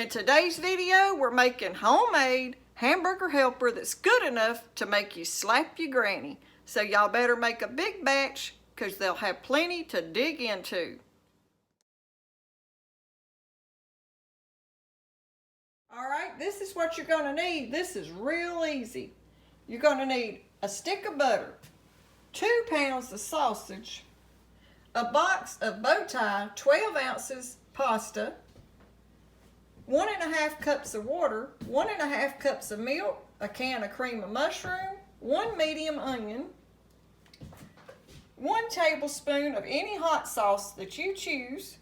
In today's video, we're making homemade hamburger helper that's good enough to make you slap your granny. So y'all better make a big batch because they'll have plenty to dig into. Alright, this is what you're going to need. This is real easy. You're going to need a stick of butter, 2 pounds of sausage, a box of Bowtie 12 ounces pasta, 1.5 cups of water, 1.5 cups of milk, a can of cream of mushroom, 1 medium onion, 1 tablespoon of any hot sauce that you choose,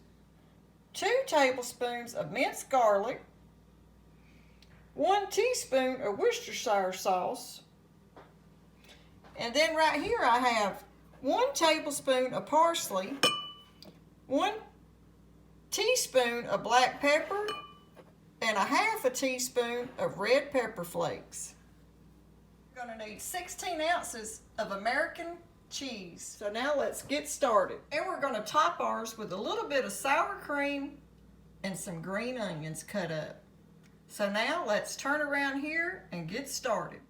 2 tablespoons of minced garlic, 1 teaspoon of Worcestershire sauce, and then right here I have 1 tablespoon of parsley, 1 teaspoon of black pepper, and 1/2 teaspoon of red pepper flakes. We're going to need 16 ounces of American cheese. So now let's get started. And we're going to top ours with a little bit of sour cream and some green onions cut up. So now let's turn around here and get started.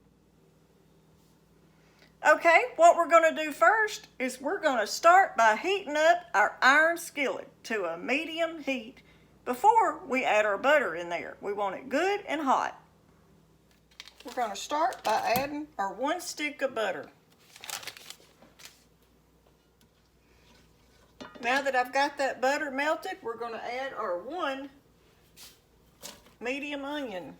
Okay, what we're going to do first is we're going to start by heating up our iron skillet to a medium heat before we add our butter in there. We want it good and hot. We're going to start by adding our 1 stick of butter. Now that I've got that butter melted, we're going to add our 1 medium onion.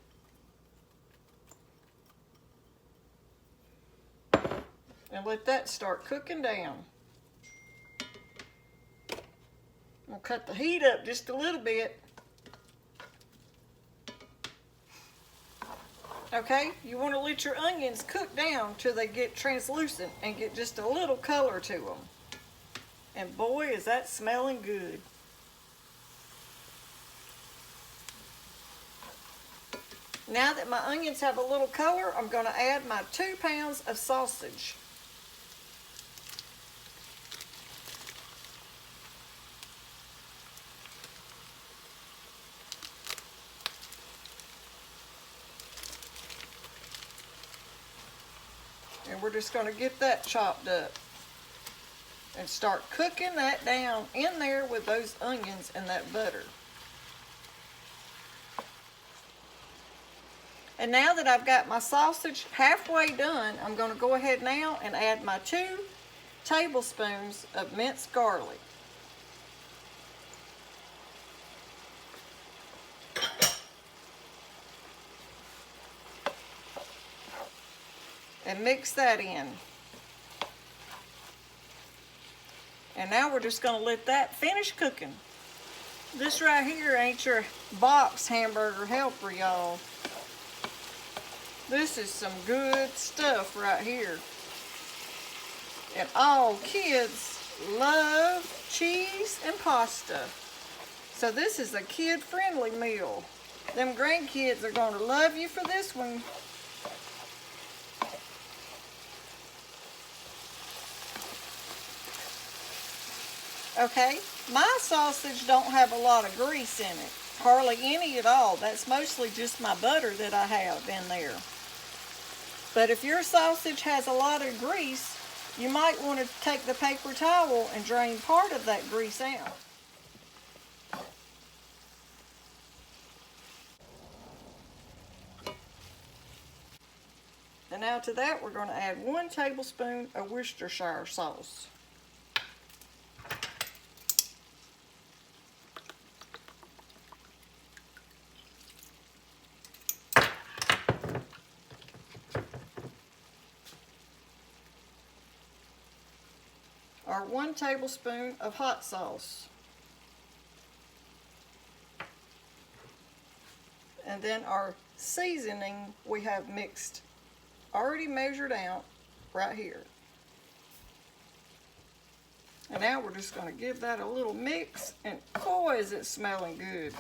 And let that start cooking down. We'll cut the heat up just a little bit. Okay, you want to let your onions cook down till they get translucent and get just a little color to them. And boy, is that smelling good. Now that my onions have a little color, I'm going to add my 2 pounds of sausage. And we're just going to get that chopped up and start cooking that down in there with those onions and that butter. And now that I've got my sausage halfway done, I'm going to go ahead now and add my 2 tablespoons of minced garlic. And mix that in. And now we're just going to let that finish cooking. This right here ain't your box hamburger helper, y'all. This is some good stuff right here. And all kids love cheese and pasta. So this is a kid-friendly meal. Them grandkids are going to love you for this one. Okay, my sausage don't have a lot of grease in it. Hardly any at all. That's mostly just my butter that I have in there. But if your sausage has a lot of grease, you might want to take the paper towel and drain part of that grease out. And now to that, we're going to add 1 tablespoon of Worcestershire sauce. Our 1 tablespoon of hot sauce. And then our seasoning we have mixed, already measured out right here. And now we're just going to give that a little mix, and boy is it smelling good.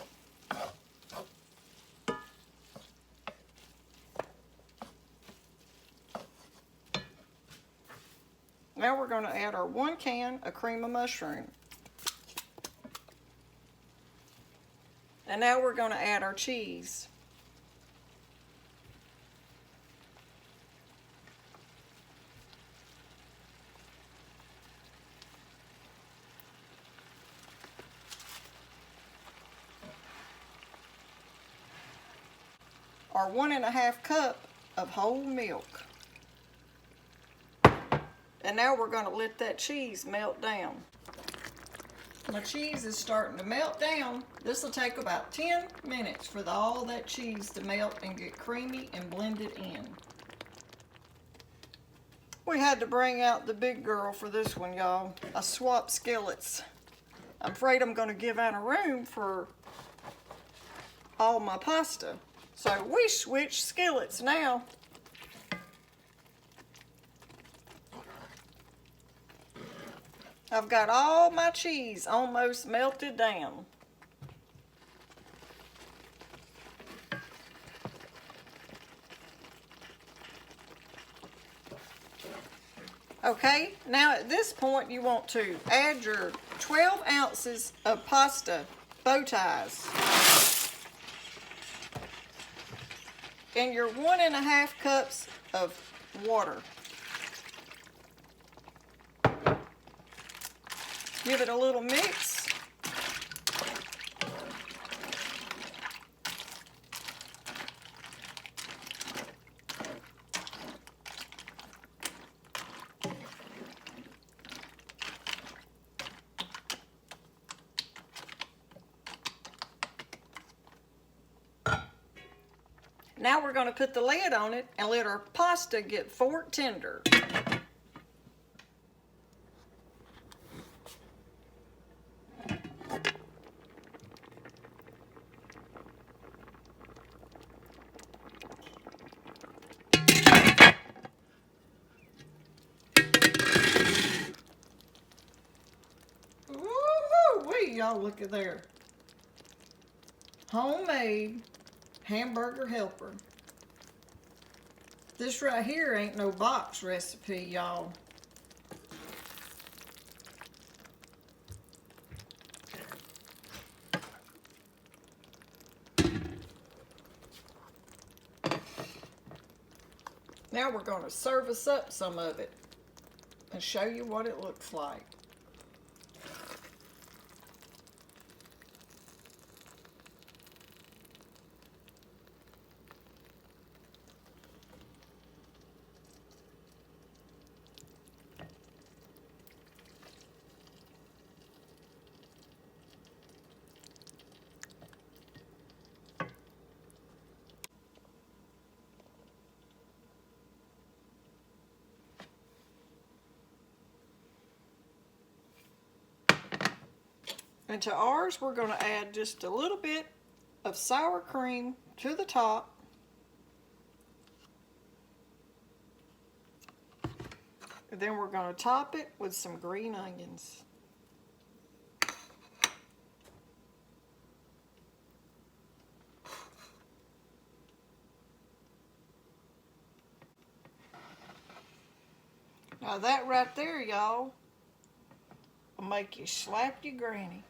Now we're going to add our 1 can of cream of mushroom. And now we're going to add our cheese. Our 1.5 cup of whole milk. And now we're going to let that cheese melt down. My cheese is starting to melt down. This will take about 10 minutes for all that cheese to melt and get creamy and blended in. We had to bring out the big girl for this one, y'all. I swapped skillets. I'm afraid I'm going to give out a room for all my pasta. So we switched skillets now. I've got all my cheese almost melted down. Okay, now at this point you want to add your 12 ounces of pasta bow ties and your 1.5 cups of water. Give it a little mix. Now we're going to put the lid on it and let our pasta get fork tender. Woo-hoo-wee, y'all look at there. Homemade Hamburger Helper. This right here ain't no box recipe, y'all. Now we're going to service up some of it and show you what it looks like. And to ours, we're going to add just a little bit of sour cream to the top. And then we're going to top it with some green onions. Now that right there, y'all, will make you slap your granny.